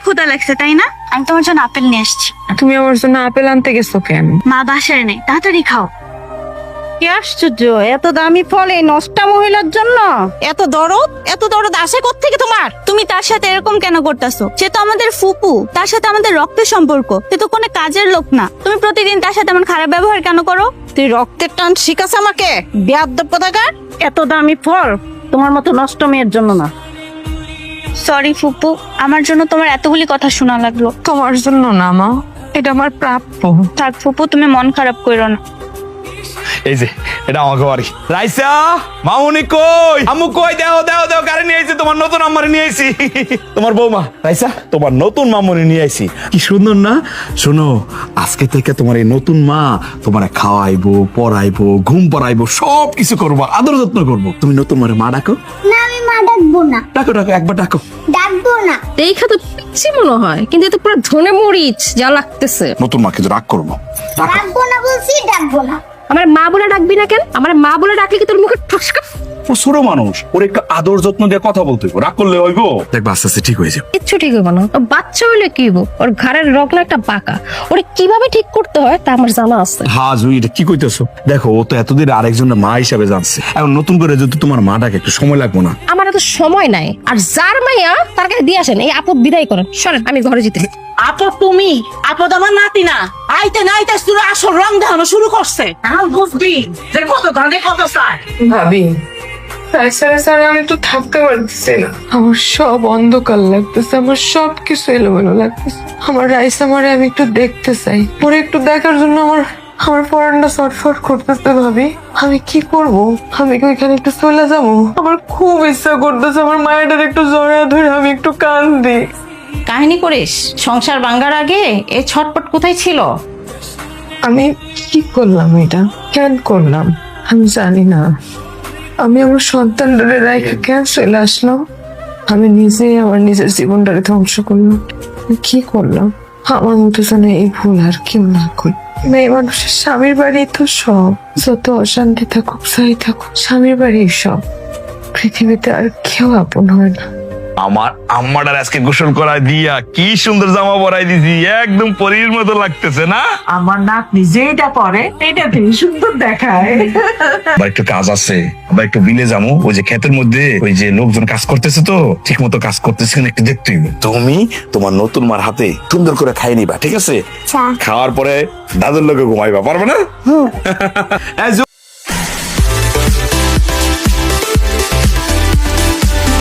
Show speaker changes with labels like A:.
A: ক্ষুধা লাগছে তাই না? আমি তোমার জন্য আপেল নিয়ে এসেছি।
B: তুমি আমার জন্য আপেল আনতে গেছো কেন?
A: মা বাসায় নেই, তাড়াতাড়ি খাও।
C: কি আশ্চর্য, এত দামি ফল এই নষ্টা মহিলার জন্য? এত দরদ আসে কোত্থেকে তোমার?
A: তুমি তার সাথে এরকম কেন করতেছো? সে তো আমাদের ফুপু, তার সাথে আমাদের রক্তের সম্পর্ক, সে তো কোনো কাজের লোক না। তুমি প্রতিদিন তার সাথে এমন খারাপ ব্যবহার কেন করো?
C: তুই রক্তের টান শিখাস আমাকে? বেয়াদ্দপ কোথাকার! এত দামি ফল তোমার মতো নষ্ট মেয়ের জন্য না।
A: সরি ফুপু, আমার জন্য তোমার এতগুলি কথা শোনা লাগলো।
B: তোমার জন্য না মা, এটা আমার প্রাপ্য।
A: থাক ফুপু, তুমি মন খারাপ করো না।
D: এই যে এটা আমাকে বাড়ি। রাইসা মামুনি কই, আম্মু কই, দেও দেও দেও, গাড়ি নিয়ে আইছি, তোমার নতুন আম্মারে নিয়ে আইছি। তোমার বৌমা রাইসা, তোমার নতুন মামুনি নিয়ে আইছি। কি সুন্দর না? শোনো, আজকে থেকে তোমার এই নতুন মা তোমারে খাওয়াইবো, পড়াইবো, ঘুম পড়াইবো, সব কিছু করবো, আদর যত্ন করবো। তুমি নতুন মারে মা ডাকো।
E: না আমি মা ডাকবো না।
D: ডাকো ডাকো, একবার ডাকো।
E: ডাকবো না।
F: দেখা তো পিচ্ছি মনে হয়, কিন্তু এত পুরো ধনে মরিচ যা লাগতেছে।
D: নতুন মা কিন্তু রাগ করবো। ডাকো।
E: ডাকবো না বলছি, ডাকবো না।
F: আমার মা বলে ডাকবি না কেন? আমার মা বলে ডাকলে কি তোর মুখে ঠসকা?
D: ও ছোট মানুষ, ওর একটু আদর যত্ন দিয়ে কথা বলতে হইবো, রাগ করলে হইবো। দেখবা আস্তে আস্তে ঠিক হয়ে যাবে।
F: কিচ্ছু ঠিক হইব না। ও বাচ্চা হইলে কি হইব? ওর ঘাড়ের রগনা একটা বাঁকা, ওরে কিভাবে ঠিক করতে হয় তা আমার জানা আছে।
D: হ্যাঁ জুই, এটা কি কইতেছো? দেখো, ও তো এতদিন আরেকজন মা হিসাবে জানছে, এখন নতুন করে যদি তোমার মা ডাকে, একটু সময় লাগবো না?
F: আমার এত সময় নাই। আর যার মাইয়া তার কাছে দিয়ে আসেন, এই আপদ বিদায় করেন। সরেন, আমি ঘরে যেতে।
C: আপদ তুমি? আপদ আমার নাতি না। আইতে নাইতে শুরু আসল রং দেখানো শুরু করছে। এখন বুঝবি যে কত ধানে কত চায়।
B: ভাবি, রাইসারে স্যার আমি তো থাকতে পারতেছি না। আমার সব অন্ধকার লাগতেছে, আমার সব কিছু এলোমেলো লাগতেছে। আমার রাইসা মারে আমি একটু দেখতে চাই, ওরে একটু দেখার জন্য আমার পরানটা ছটফট করতেছে। ভাবি, আমি কি করব? আমি কি ওইখানে একটু চলে যাবো? আমার খুব ইচ্ছা করতেছে আমার মায়ের একটু জড়া ধরে আমি একটু কান্দি।
C: কাহিনী করিস? সংসার ভাঙার আগে এই ছটপট কোথায় ছিল?
B: আমি কি করলাম? এটা কেন করলাম আমি জানি না। আমি আমার সন্তানটারে রাইখে কেন চলে আসলাম? আমি নিজে আমার নিজের জীবনটারে ধ্বংস করলাম। আমি কি করলাম? আমার মতো যেন এই ভুল আর কেউ না করি। মেয়ে মানুষের স্বামীর বাড়ি তো সব, যত অশান্তি থাকুক যাই থাকুক, স্বামীর বাড়ি সব। পৃথিবীতে আর কেউ আপন হয় না।
D: আমার আম্মাটার আজকে গোসল করায় দিয়া কি সুন্দর জামা পরাই দিছি, একদম পরীর মতো লাগতেছে না?
C: আমার নাতনি যেটা পরে এটা তিনি সুন্দর দেখায়।
D: আবার একটু কাজ আছে, আবার একটু বিলে যাবো। ওই যে ক্ষেতের মধ্যে ওই যে লোকজন কাজ করতেছে, তো ঠিক মতো কাজ করতেছে কিনা একটু দেখতে হইবে। তুমি তোমার নতুন মার হাতে সুন্দর করে খাই নিবা, ঠিক আছে? খাওয়ার পরে দাদুর লোকে ঘুমাইবা, পারবে না?